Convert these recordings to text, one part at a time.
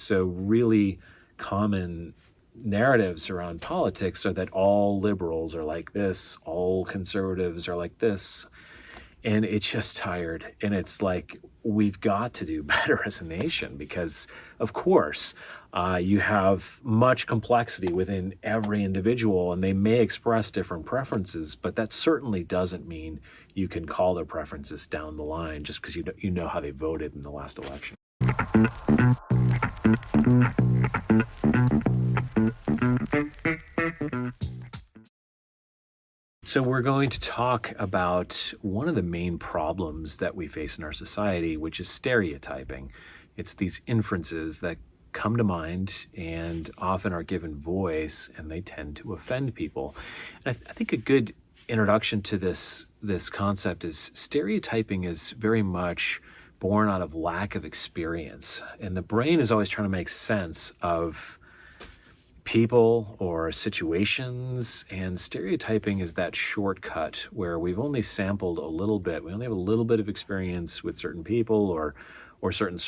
So really common narratives around politics are that all liberals are like this, all conservatives are like this, and it's just tired. And it's like, we've got to do better as a nation because, of course, you have much complexity within every individual, and they may express different preferences, but that certainly doesn't mean you can call their preferences down the line just because you know how they voted in the last election. So we're going to talk about one of the main problems that we face in our society, which is stereotyping. It's these inferences that come to mind and often are given voice, and they tend to offend people. And I think a good introduction to this concept is stereotyping is very much born out of lack of experience. And the brain is always trying to make sense of people or situations, and stereotyping is that shortcut where we've only sampled a little bit. We only have a little bit of experience with certain people or certain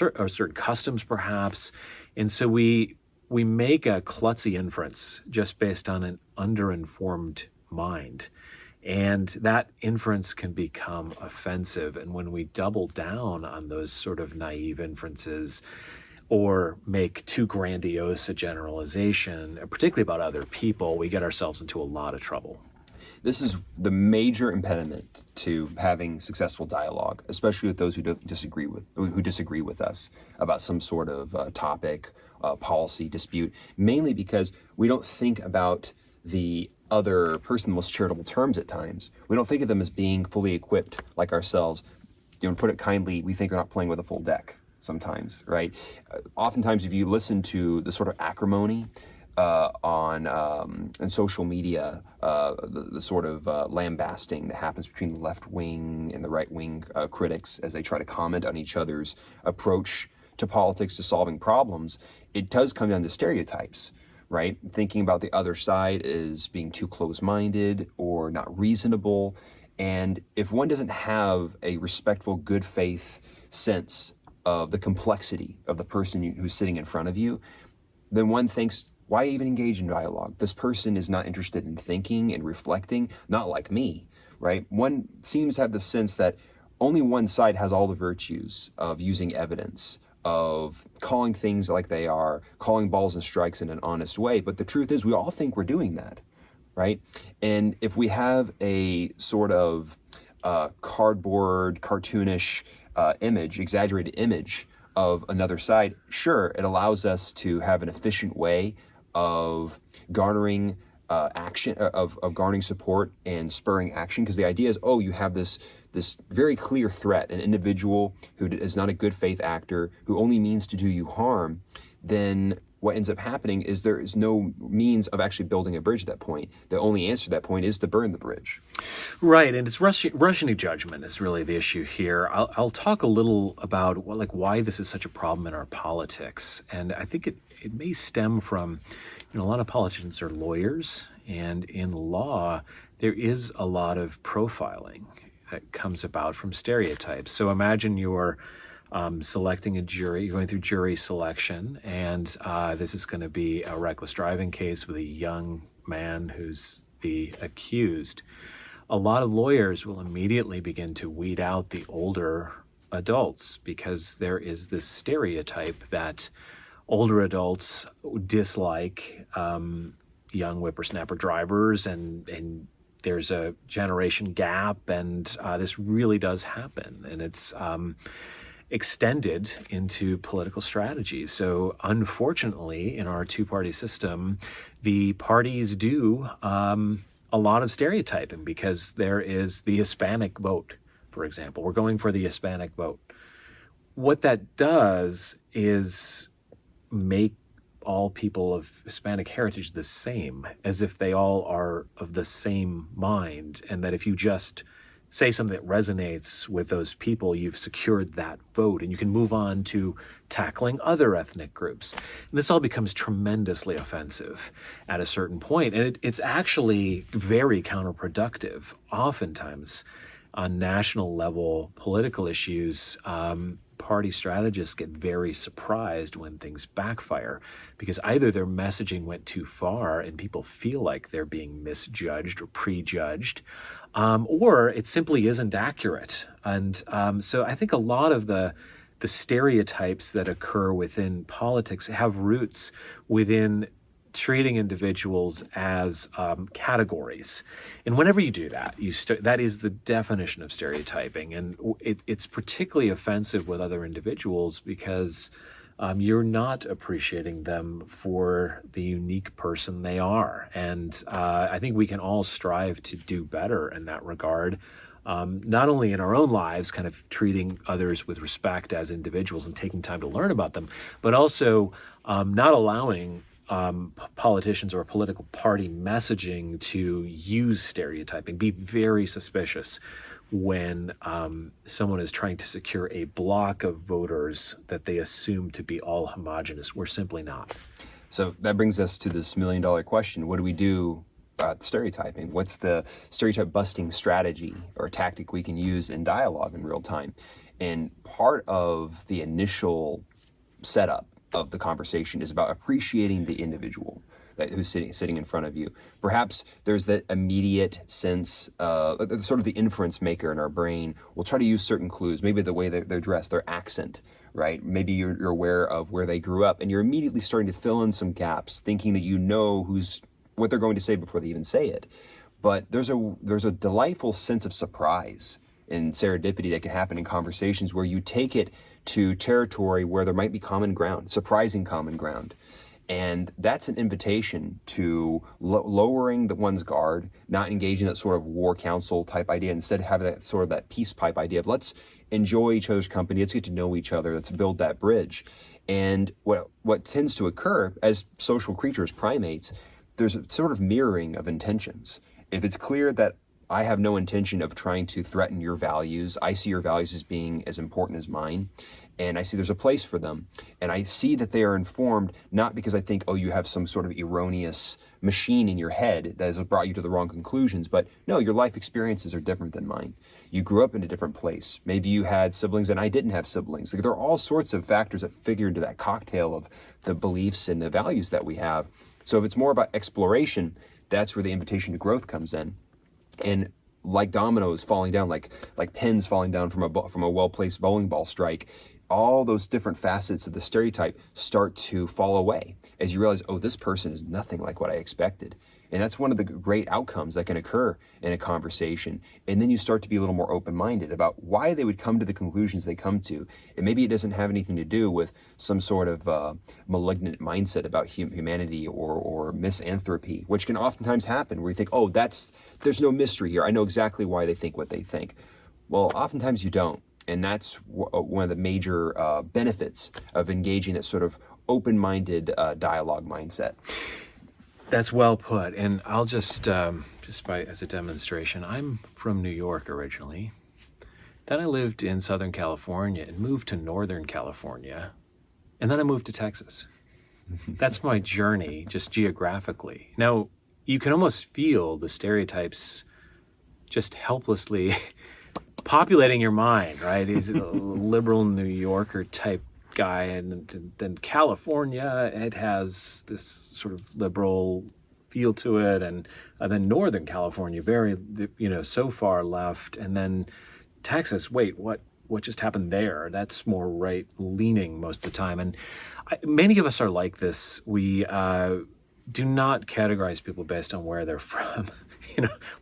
customs perhaps, and so we make a klutzy inference just based on an underinformed mind, and that inference can become offensive. And when we double down on those sort of naive inferences, or make too grandiose a generalization, particularly about other people, we get ourselves into a lot of trouble. This is the major impediment to having successful dialogue, especially with those who disagree with us about some sort of topic, policy, dispute, mainly because we don't think about the other person in the most charitable terms at times. We don't think of them as being fully equipped like ourselves. To put it kindly, we think we're not playing with a full deck sometimes, right? Oftentimes, if you listen to the sort of acrimony on social media, the sort of lambasting that happens between the left wing and the right wing critics as they try to comment on each other's approach to politics, to solving problems, it does come down to stereotypes, right? Thinking about the other side as being too close-minded or not reasonable. And if one doesn't have a respectful, good faith sense of the complexity of the person who's sitting in front of you, then one thinks, why even engage in dialogue? This person is not interested in thinking and reflecting, not like me, right? One seems to have the sense that only one side has all the virtues of using evidence, of calling things like they are, calling balls and strikes in an honest way. But the truth is, we all think we're doing that, right? And if we have a sort of cardboard, cartoonish exaggerated image of another side, sure, it allows us to have an efficient way of garnering action, of garnering support and spurring action, because the idea is, oh, you have this very clear threat, an individual who is not a good faith actor, who only means to do you harm, then what ends up happening is there is no means of actually building a bridge at that point. The only answer to that point is to burn the bridge. Right, and it's rushing to judgment is really the issue here. I'll talk a little about why this is such a problem in our politics, and I think it may stem from, a lot of politicians are lawyers, and in law there is a lot of profiling that comes about from stereotypes. So imagine you're selecting a jury, you're going through jury selection, and this is going to be a reckless driving case with a young man who's the accused. A lot of lawyers will immediately begin to weed out the older adults because there is this stereotype that older adults dislike young whippersnapper drivers, and there's a generation gap, and this really does happen, and it's extended into political strategy. So unfortunately, in our two-party system, the parties do a lot of stereotyping because there is the Hispanic vote, for example. We're going for the Hispanic vote. What that does is make all people of Hispanic heritage the same, as if they all are of the same mind, and that if you just say something that resonates with those people, you've secured that vote, and you can move on to tackling other ethnic groups. And this all becomes tremendously offensive at a certain point, and it's actually very counterproductive. Oftentimes, on national level political issues, party strategists get very surprised when things backfire, because either their messaging went too far and people feel like they're being misjudged or prejudged, or it simply isn't accurate. And so I think a lot of the stereotypes that occur within politics have roots within treating individuals as categories. And whenever you do that, that is the definition of stereotyping. And it's particularly offensive with other individuals because you're not appreciating them for the unique person they are. And I think we can all strive to do better in that regard. Not only in our own lives, kind of treating others with respect as individuals and taking time to learn about them, but also not allowing politicians or political party messaging to use stereotyping. Be very suspicious when someone is trying to secure a block of voters that they assume to be all homogenous. We're simply not. So that brings us to this million-dollar question. What do we do about stereotyping? What's the stereotype busting strategy or tactic we can use in dialogue in real time? And part of the initial setup of the conversation is about appreciating the individual who's sitting in front of you. Perhaps there's that immediate sense, sort of the inference maker in our brain will try to use certain clues, maybe the way they're dressed, their accent, right? Maybe you're aware of where they grew up, and you're immediately starting to fill in some gaps, thinking that you know what they're going to say before they even say it. But there's a delightful sense of surprise and serendipity that can happen in conversations where you take it to territory where there might be common ground, surprising common ground. And that's an invitation to lowering one's guard, not engaging that sort of war council type idea, instead have that sort of that peace pipe idea of let's enjoy each other's company, let's get to know each other, let's build that bridge. And what tends to occur as social creatures, primates, there's a sort of mirroring of intentions. If it's clear that I have no intention of trying to threaten your values, I see your values as being as important as mine, and I see there's a place for them, and I see that they are informed not because I think, oh, you have some sort of erroneous machine in your head that has brought you to the wrong conclusions, but no, your life experiences are different than mine. You grew up in a different place. Maybe you had siblings and I didn't have siblings. Like, there are all sorts of factors that figure into that cocktail of the beliefs and the values that we have. So if it's more about exploration, that's where the invitation to growth comes in. And like dominoes falling down, like pins falling down from a well-placed bowling ball strike, all those different facets of the stereotype start to fall away as you realize, oh, this person is nothing like what I expected. And that's one of the great outcomes that can occur in a conversation. And then you start to be a little more open-minded about why they would come to the conclusions they come to. And maybe it doesn't have anything to do with some sort of malignant mindset about humanity or misanthropy, which can oftentimes happen where you think, oh, there's no mystery here. I know exactly why they think what they think. Well, oftentimes you don't. And that's one of the major benefits of engaging that sort of open-minded dialogue mindset. That's well put. And I'll just as a demonstration, I'm from New York originally. Then I lived in Southern California and moved to Northern California. And then I moved to Texas. That's my journey, just geographically. Now, you can almost feel the stereotypes just helplessly populating your mind, right? He's a liberal New Yorker type guy, and then California, it has this sort of liberal feel to it, and then Northern California, very, so far left, and then Texas, wait, what just happened there? That's more right leaning most of the time. And many of us are like this. We do not categorize people based on where they're from.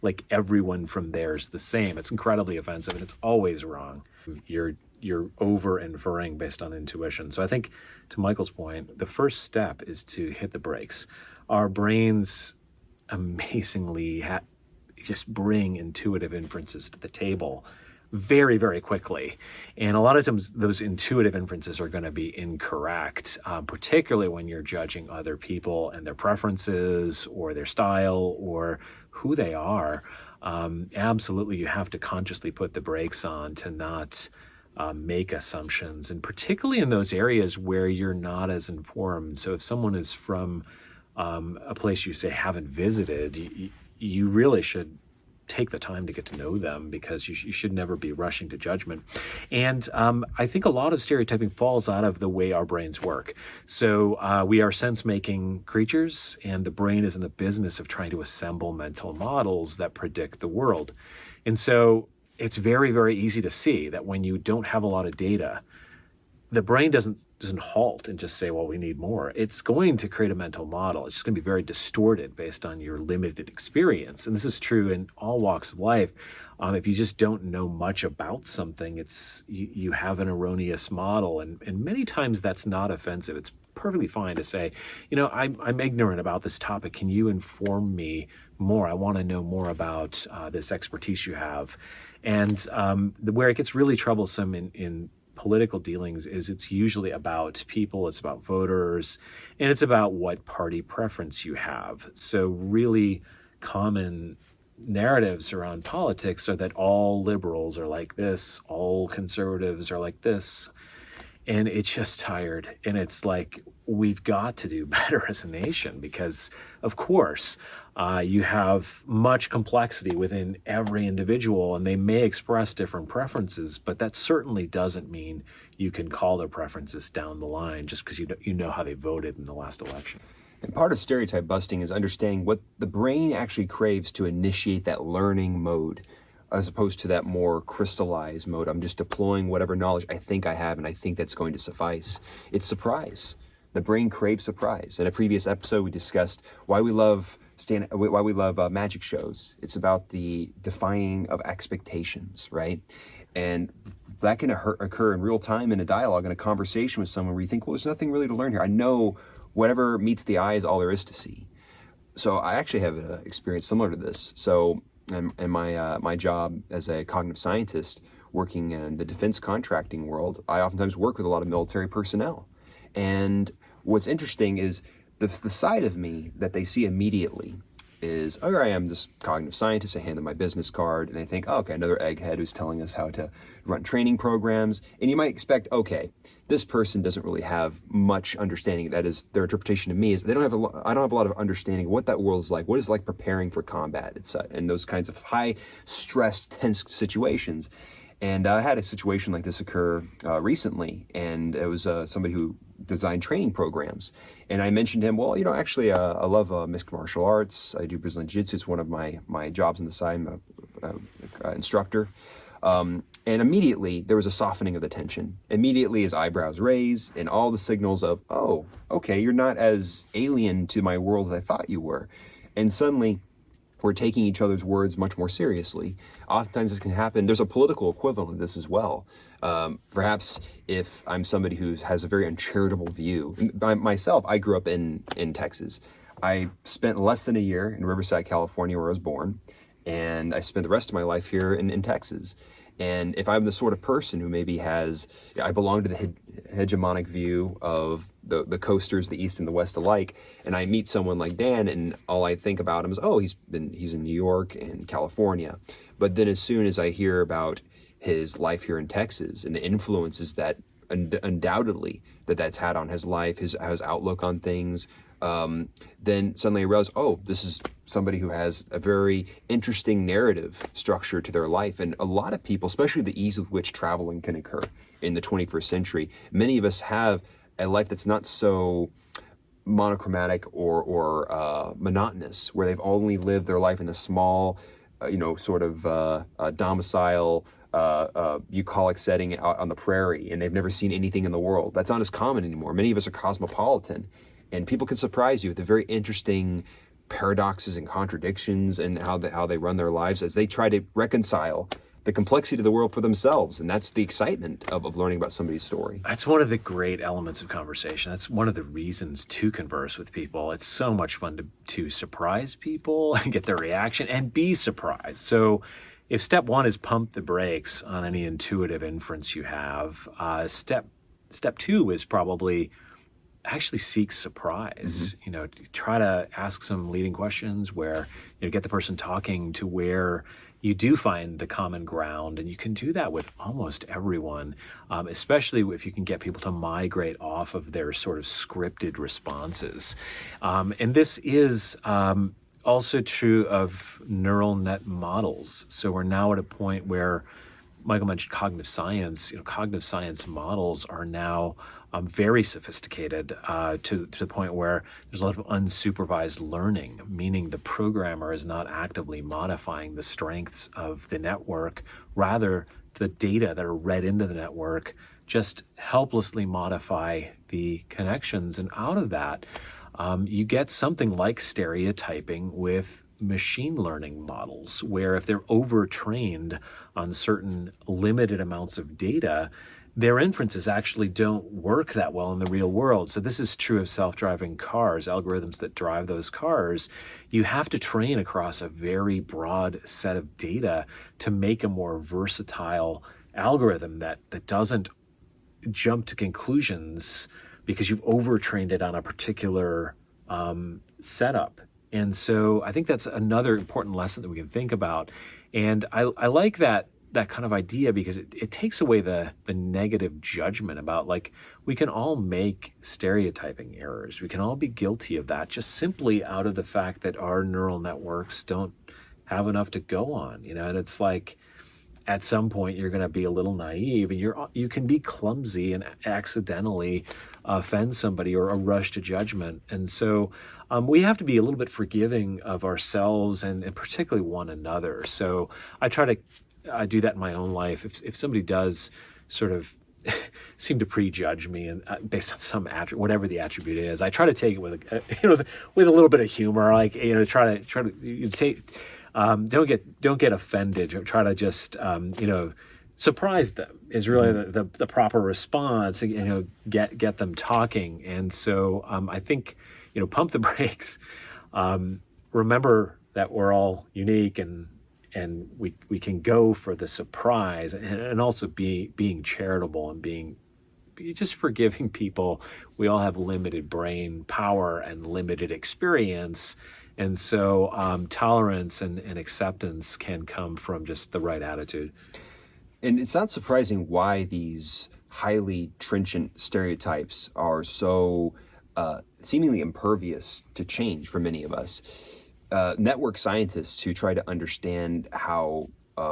Like everyone from there is the same. It's incredibly offensive, and it's always wrong. You're over inferring based on intuition. So I think, to Michael's point, the first step is to hit the brakes. Our brains amazingly just bring intuitive inferences to the table very, very quickly. And a lot of times those intuitive inferences are going to be incorrect, particularly when you're judging other people and their preferences or their style or who they are. Absolutely, you have to consciously put the brakes on to not make assumptions, and particularly in those areas where you're not as informed. So if someone is from a place you say haven't visited, you really should take the time to get to know them, because you should never be rushing to judgment. And I think a lot of stereotyping falls out of the way our brains work. So we are sense-making creatures, and the brain is in the business of trying to assemble mental models that predict the world. And so it's very, very easy to see that when you don't have a lot of data, the brain doesn't halt and just say, well, we need more. It's going to create a mental model. It's just going to be very distorted based on your limited experience. And this is true in all walks of life. If you just don't know much about something, you have an erroneous model. And many times that's not offensive. It's perfectly fine to say, I'm ignorant about this topic. Can you inform me more? I want to know more about this expertise you have. And where it gets really troublesome in political dealings is it's usually about people, it's about voters, and it's about what party preference you have. So really common narratives around politics are that all liberals are like this, all conservatives are like this, and it's just tired. And it's like, we've got to do better as a nation, because of course you have much complexity within every individual, and they may express different preferences, but that certainly doesn't mean you can call their preferences down the line just because you know how they voted in the last election. And part of stereotype busting is understanding what the brain actually craves to initiate that learning mode, as opposed to that more crystallized mode. I'm just deploying whatever knowledge I think I have, and I think that's going to suffice. It's surprise. The brain craves surprise. In a previous episode, we discussed why we love magic shows. It's about the defying of expectations, right? And that can occur in real time in a dialogue, in a conversation with someone where you think, well, there's nothing really to learn here. I know whatever meets the eye is all there is to see. So I actually have an experience similar to this. So in my job as a cognitive scientist, working in the defense contracting world, I oftentimes work with a lot of military personnel. And what's interesting is the side of me that they see immediately is, oh, here I am, this cognitive scientist. I hand them my business card, and they think, oh, okay, another egghead who's telling us how to run training programs. And you might expect, okay, this person doesn't really have much understanding. That is, their interpretation to me is I don't have a lot of understanding of what that world is like, what it's like preparing for combat, and those kinds of high stress, tense situations. And I had a situation like this occur recently, and it was somebody who designed training programs. And I mentioned to him, well, actually, I love mixed martial arts. I do Brazilian Jiu-Jitsu. It's one of my jobs on the side. I'm an instructor. And immediately, there was a softening of the tension. Immediately, his eyebrows raised, and all the signals of, oh, okay, you're not as alien to my world as I thought you were. And suddenly, we're taking each other's words much more seriously. Oftentimes this can happen. There's a political equivalent of this as well. Perhaps if I'm somebody who has a very uncharitable view. Myself, I grew up in Texas. I spent less than a year in Riverside, California, where I was born, and I spent the rest of my life here in Texas. And if I'm the sort of person who maybe I belong to the hegemonic view of the coasters, the East and the West alike, and I meet someone like Dan, and all I think about him is, oh, he's in New York and California. But then as soon as I hear about his life here in Texas and the influences that undoubtedly that's had on his life, his outlook on things, then suddenly I realize, oh, this is somebody who has a very interesting narrative structure to their life. And a lot of people, especially the ease with which traveling can occur in the 21st century, many of us have a life that's not so monochromatic or monotonous, where they've only lived their life in a small, domicile, bucolic setting out on the prairie, and they've never seen anything in the world. That's not as common anymore. Many of us are cosmopolitan, and people can surprise you with the very interesting paradoxes and contradictions and how they run their lives as they try to reconcile the complexity of the world for themselves. And that's the excitement of learning about somebody's story. That's one of the great elements of conversation. That's one of the reasons to converse with people. It's so much fun to surprise people and get their reaction and be surprised. So if step one is pump the brakes on any intuitive inference you have, step two is probably actually seek surprise. Mm-hmm. Try to ask some leading questions where get the person talking to where you do find the common ground, and you can do that with almost everyone, especially if you can get people to migrate off of their sort of scripted responses. And this is also true of neural net models. So we're now at a point where Michael mentioned cognitive science. Cognitive science models are now very sophisticated to the point where there's a lot of unsupervised learning, meaning the programmer is not actively modifying the strengths of the network. Rather, the data that are read into the network just helplessly modify the connections. And out of that, you get something like stereotyping with machine learning models, where if they're overtrained on certain limited amounts of data, their inferences actually don't work that well in the real world. So this is true of self-driving cars, algorithms that drive those cars. You have to train across a very broad set of data to make a more versatile algorithm that doesn't jump to conclusions because you've overtrained it on a particular setup. And so I think that's another important lesson that we can think about. And I like that kind of idea because it takes away the negative judgment about, like, we can all make stereotyping errors. We can all be guilty of that just simply out of the fact that our neural networks don't have enough to go on, and it's like, at some point you're going to be a little naive, and you can be clumsy and accidentally offend somebody or a rush to judgment. And so we have to be a little bit forgiving of ourselves and particularly one another. So I try to do that in my own life. If somebody does sort of seem to prejudge me and based on some whatever the attribute is, I try to take it with with a little bit of humor, like try to take. Don't get offended. Try to just surprise them is really the proper response. Get them talking. And so I think pump the brakes. Remember that we're all unique, and we can go for the surprise, and also being charitable and being just forgiving people. We all have limited brain power and limited experience. And so tolerance and acceptance can come from just the right attitude. And it's not surprising why these highly trenchant stereotypes are so seemingly impervious to change for many of us. Network scientists who try to understand how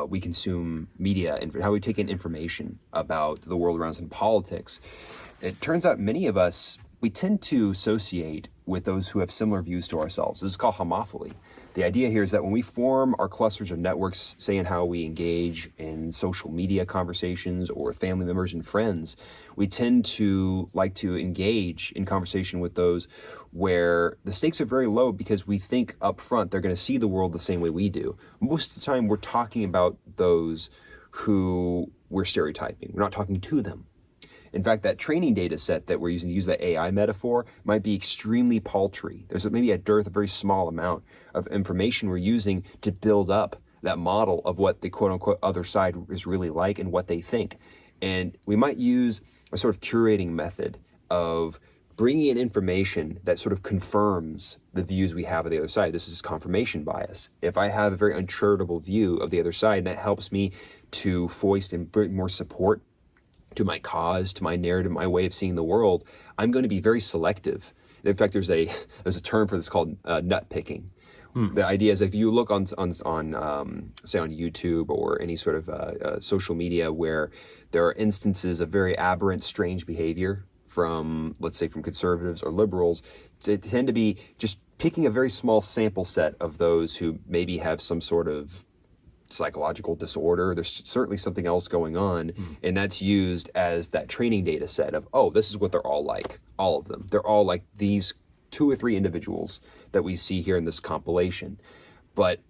we consume media and how we take in information about the world around us in politics, it turns out many of us, we tend to associate with those who have similar views to ourselves. This is called homophily. The idea here is that when we form our clusters of networks, say in how we engage in social media conversations or family members and friends, we tend to like to engage in conversation with those where the stakes are very low because we think up front they're going to see the world the same way we do. Most of the time we're talking about those who we're stereotyping. We're not talking to them. In fact, that training data set that we're using to use that AI metaphor might be extremely paltry. There's maybe a very small amount of information we're using to build up that model of what the quote-unquote other side is really like and what they think. And we might use a sort of curating method of bringing in information that sort of confirms the views we have of the other side. This is confirmation bias. If I have a very uncharitable view of the other side, that helps me to foist and bring more support to my cause, to my narrative, my way of seeing the world, I'm going to be very selective. In fact, there's a term for this called nut picking. The idea is if you look on say on YouTube or any sort of social media where there are instances of very aberrant, strange behavior from, let's say, from conservatives or liberals, they tend to be just picking a very small sample set of those who maybe have some sort of psychological disorder. There's certainly something else going on, and that's used as that training data set of, oh, this is what they're all like, all of them. They're all like these 2 or 3 individuals that we see here in this compilation. But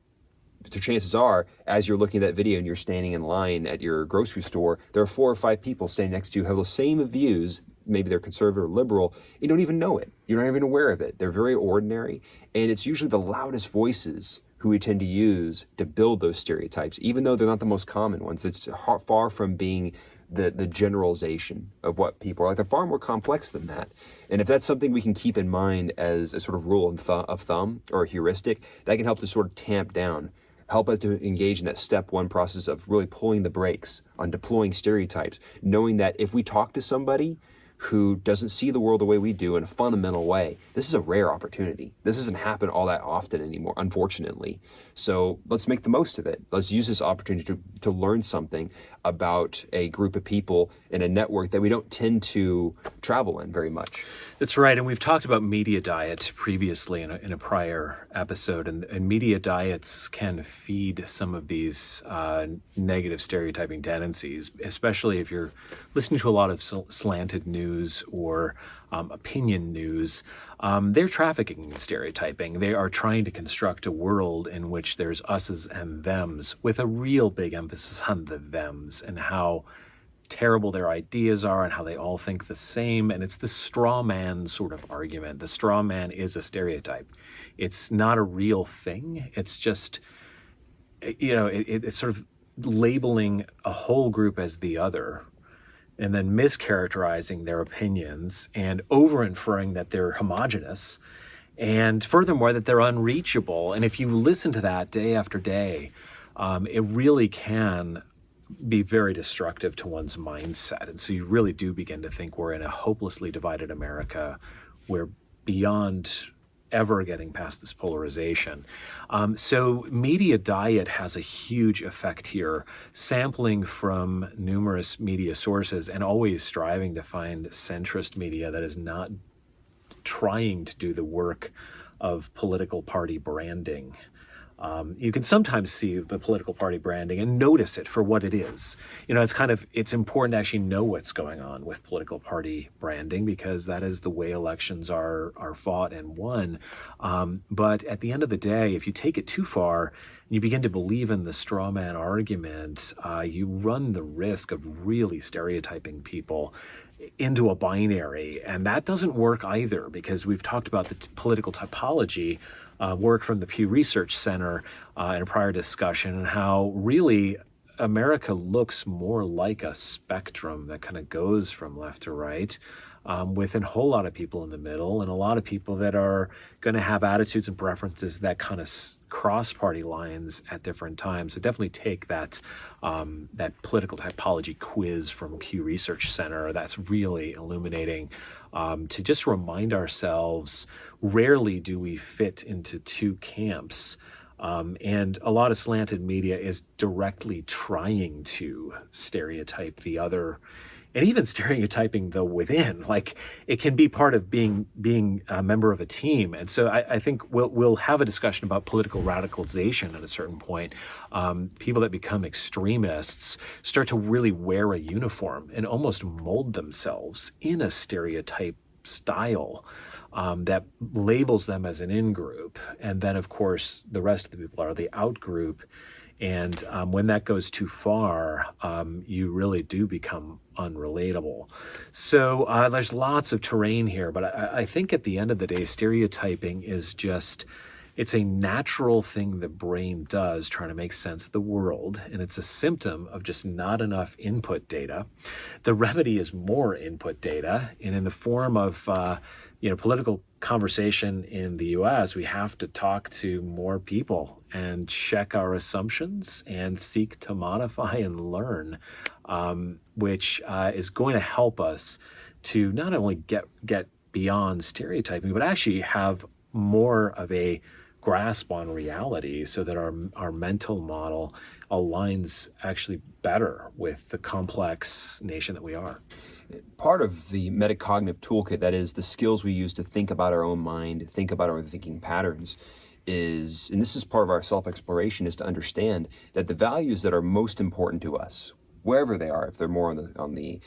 the chances are, as you're looking at that video and you're standing in line at your grocery store, there are 4 or 5 people standing next to you who have the same views. Maybe they're conservative or liberal. You don't even know it. You're not even aware of it. They're very ordinary, and it's usually the loudest voices who we tend to use to build those stereotypes, even though they're not the most common ones. It's far from being the generalization of what people are like. They're far more complex than that. And if that's something we can keep in mind as a sort of rule of thumb or a heuristic, that can help to sort of tamp down, help us to engage in that step 1 process of really pulling the brakes on deploying stereotypes, knowing that if we talk to somebody who doesn't see the world the way we do in a fundamental way. This is a rare opportunity. This doesn't happen all that often anymore, unfortunately. So let's make the most of it. Let's use this opportunity to learn something about a group of people in a network that we don't tend to travel in very much. That's right. And we've talked about media diet previously in a prior episode. And media diets can feed some of these negative stereotyping tendencies, especially if you're listening to a lot of slanted news or opinion news. They're trafficking in stereotyping. They are trying to construct a world in which there's us's and thems, with a real big emphasis on the thems and how terrible their ideas are and how they all think the same. And it's the straw man sort of argument. The straw man is a stereotype. It's not a real thing. It's just, it's sort of labeling a whole group as the other and then mischaracterizing their opinions and over-inferring that they're homogenous, and furthermore, that they're unreachable. And if you listen to that day after day, it really can be very destructive to one's mindset. And so you really do begin to think we're in a hopelessly divided America. We're beyond ever getting past this polarization. So media diet has a huge effect here, sampling from numerous media sources and always striving to find centrist media that is not trying to do the work of political party branding. You can sometimes see the political party branding and notice it for what it is. It's important to actually know what's going on with political party branding, because that is the way elections are fought and won. But at the end of the day, if you take it too far and you begin to believe in the straw man argument, you run the risk of really stereotyping people into a binary. And that doesn't work either, because we've talked about the political typology work from the Pew Research Center in a prior discussion, and how really America looks more like a spectrum that kind of goes from left to right, with a whole lot of people in the middle and a lot of people that are going to have attitudes and preferences that kind of cross party lines at different times. So definitely take that political typology quiz from Pew Research Center. That's really illuminating, to just remind ourselves, rarely do we fit into two camps. And a lot of slanted media is directly trying to stereotype the other, and even stereotyping the within. Like, it can be part of being a member of a team. And so I think we'll have a discussion about political radicalization at a certain point. People that become extremists start to really wear a uniform and almost mold themselves in a stereotype style that labels them as an in-group. And then, of course, the rest of the people are the out-group. And when that goes too far, you really do become unrelatable. So there's lots of terrain here, but I think at the end of the day, stereotyping is just, it's a natural thing the brain does trying to make sense of the world, and it's a symptom of just not enough input data. The remedy is more input data, and in the form of political conversation in the U.S., we have to talk to more people and check our assumptions and seek to modify and learn, which is going to help us to not only get beyond stereotyping, but actually have more of a grasp on reality, so that our mental model aligns actually better with the complex nation that we are. Part of the metacognitive toolkit, that is the skills we use to think about our own mind, think about our thinking patterns, is, and this is part of our self-exploration, is to understand that the values that are most important to us, wherever they are, if they're more on the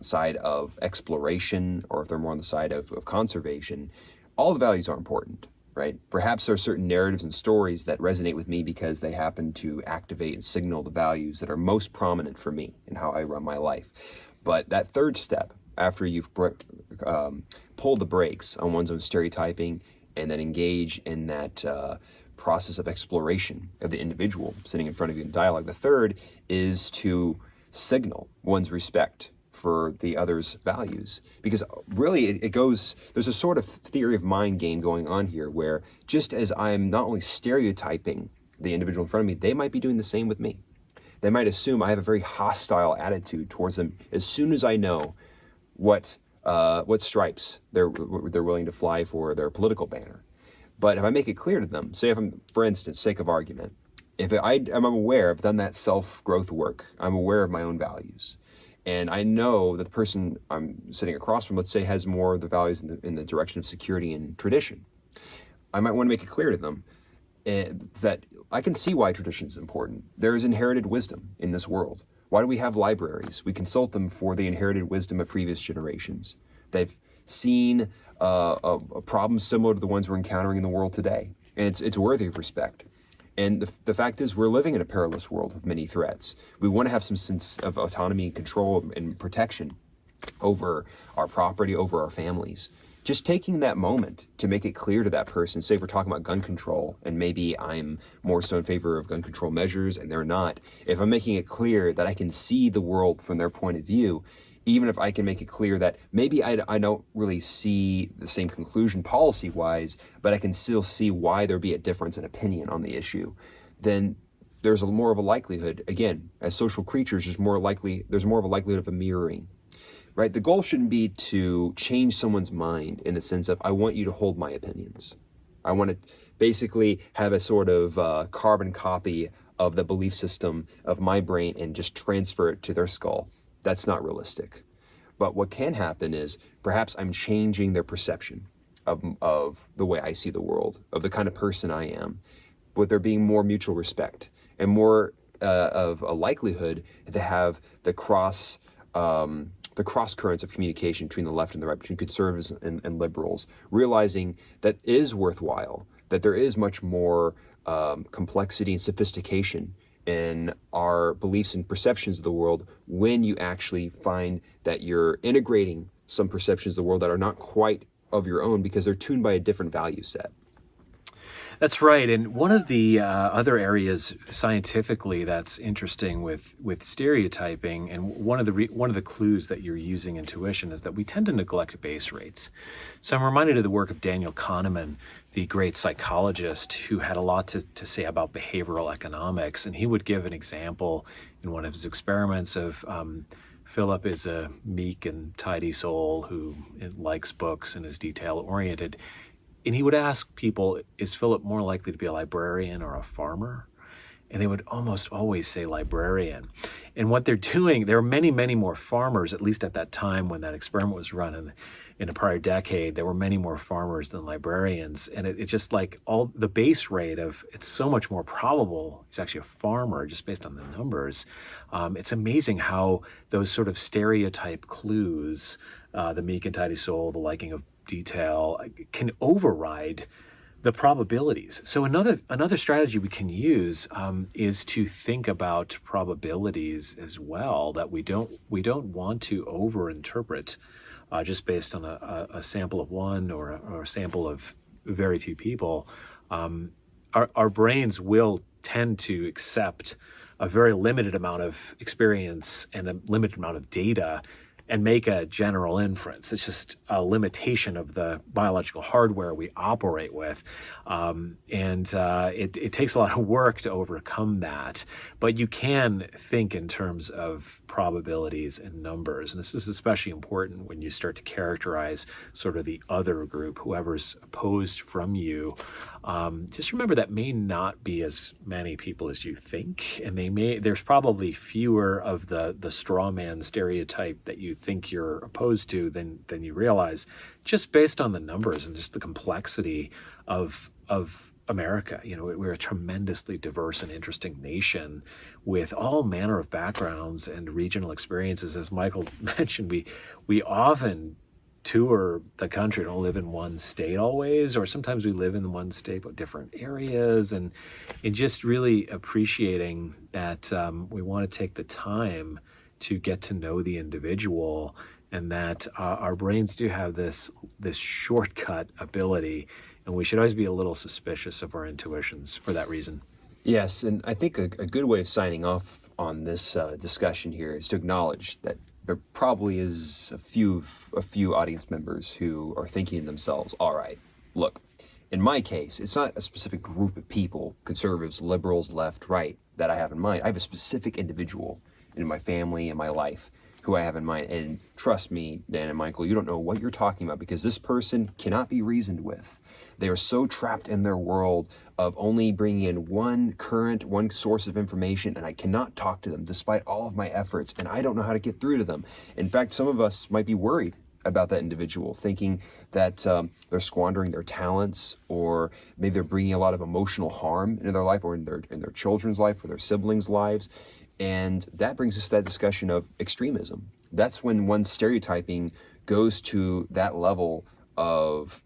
side of exploration, or if they're more on the side of conservation, all the values are important, right? Perhaps there are certain narratives and stories that resonate with me because they happen to activate and signal the values that are most prominent for me in how I run my life. But that third step, after you've pulled the brakes on one's own stereotyping and then engage in that process of exploration of the individual sitting in front of you in dialogue, the third is to signal one's respect for the other's values. Because really it goes, there's a sort of theory of mind game going on here, where just as I'm not only stereotyping the individual in front of me, they might be doing the same with me. They might assume I have a very hostile attitude towards them as soon as I know what stripes they're willing to fly for their political banner. But if I make it clear to them, say if I'm, for instance, sake of argument, if I'm aware, I've done that self-growth work, I'm aware of my own values, and I know that the person I'm sitting across from, let's say, has more of the values in the direction of security and tradition, I might want to make it clear to them that I can see why tradition is important. There is inherited wisdom in this world. Why do we have libraries? We consult them for the inherited wisdom of previous generations. They've seen a problem similar to the ones we're encountering in the world today, and it's worthy of respect. And the fact is, we're living in a perilous world with many threats. We want to have some sense of autonomy, control, and protection over our property, over our families. Just taking that moment to make it clear to that person, say if we're talking about gun control, and maybe I'm more so in favor of gun control measures and they're not, if I'm making it clear that I can see the world from their point of view, even if I can make it clear that maybe I don't really see the same conclusion policy-wise, but I can still see why there'd be a difference in opinion on the issue, then there's more of a likelihood, again, as social creatures, there's more of a likelihood of a mirroring. Right? The goal shouldn't be to change someone's mind in the sense of, I want you to hold my opinions. I want to basically have a sort of carbon copy of the belief system of my brain and just transfer it to their skull. That's not realistic. But what can happen is perhaps I'm changing their perception of the way I see the world, of the kind of person I am, with there being more mutual respect and more of a likelihood to have the cross currents of communication between the left and the right, between conservatives and liberals, realizing that it is worthwhile, that there is much more complexity and sophistication in our beliefs and perceptions of the world when you actually find that you're integrating some perceptions of the world that are not quite of your own because they're tuned by a different value set. That's right. And one of the other areas scientifically that's interesting with stereotyping, and one of the clues that you're using intuition, is that we tend to neglect base rates. So I'm reminded of the work of Daniel Kahneman, the great psychologist who had a lot to say about behavioral economics. And he would give an example in one of his experiments of Philip is a meek and tidy soul who likes books and is detail-oriented. And he would ask people, is Philip more likely to be a librarian or a farmer? And they would almost always say librarian. And what they're doing, there are many, many more farmers, at least at that time when that experiment was run in a prior decade, there were many more farmers than librarians. And it's just like all the base rate of, it's so much more probable he's actually a farmer just based on the numbers. It's amazing how those sort of stereotype clues, the meek and tidy soul, the liking of detail, can override the probabilities. So another strategy we can use is to think about probabilities as well, that we don't want to overinterpret just based on a sample of one or a sample of very few people. Our brains will tend to accept a very limited amount of experience and a limited amount of data and make a general inference. It's just a limitation of the biological hardware we operate with. It takes a lot of work to overcome that. But you can think in terms of probabilities and numbers. And this is especially important when you start to characterize sort of the other group, whoever's opposed from you. Just remember that may not be as many people as you think, and there's probably fewer of the straw man stereotype that you think you're opposed to than you realize, just based on the numbers and just the complexity of America. You know, we're a tremendously diverse and interesting nation with all manner of backgrounds and regional experiences. As Michael mentioned, we often tour the country, don't live in one state always, or sometimes we live in one state but different areas, and just really appreciating that we want to take the time to get to know the individual, and that our brains do have this shortcut ability, and we should always be a little suspicious of our intuitions for that reason. Yes, and I think a good way of signing off on this discussion here is to acknowledge that there probably is a few audience members who are thinking to themselves, all right, look, in my case, it's not a specific group of people, conservatives, liberals, left, right, that I have in mind. I have a specific individual in my family, in my life, who I have in mind. And trust me, Dan and Michael, you don't know what you're talking about, because this person cannot be reasoned with. They are so trapped in their world of only bringing in one source of information, and I cannot talk to them despite all of my efforts, and I don't know how to get through to them. In fact, some of us might be worried about that individual, thinking that they're squandering their talents, or maybe they're bringing a lot of emotional harm into their life, or in their children's life, or their siblings' lives. And that brings us to that discussion of extremism. That's when one's stereotyping goes to that level of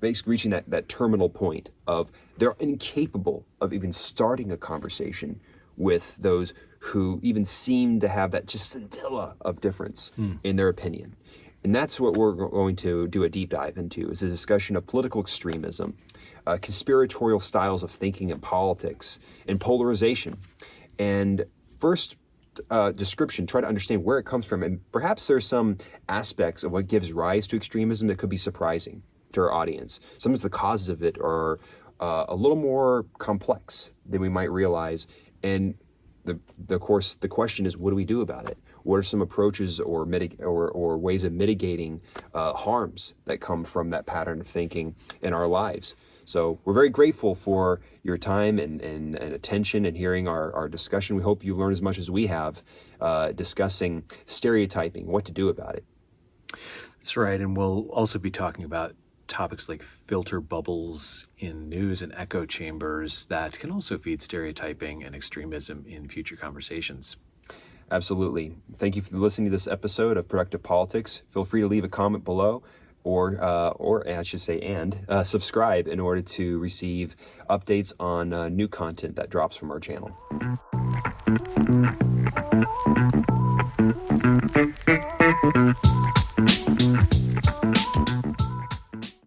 basically reaching that terminal point of they're incapable of even starting a conversation with those who even seem to have that just scintilla of difference in their opinion. And that's what we're going to do a deep dive into, is a discussion of political extremism, conspiratorial styles of thinking in politics, and polarization. And first description, try to understand where it comes from. And perhaps there's some aspects of what gives rise to extremism that could be surprising to our audience. Sometimes the causes of it are a little more complex than we might realize. And of course, the question is, what do we do about it? What are some approaches or ways of mitigating harms that come from that pattern of thinking in our lives? So we're very grateful for your time and attention and hearing our discussion. We hope you learn as much as we have discussing stereotyping, what to do about it. That's right. And we'll also be talking about topics like filter bubbles in news and echo chambers that can also feed stereotyping and extremism in future conversations. Absolutely. Thank you for listening to this episode of Productive Politics. Feel free to leave a comment below, or I should say, subscribe in order to receive updates on new content that drops from our channel.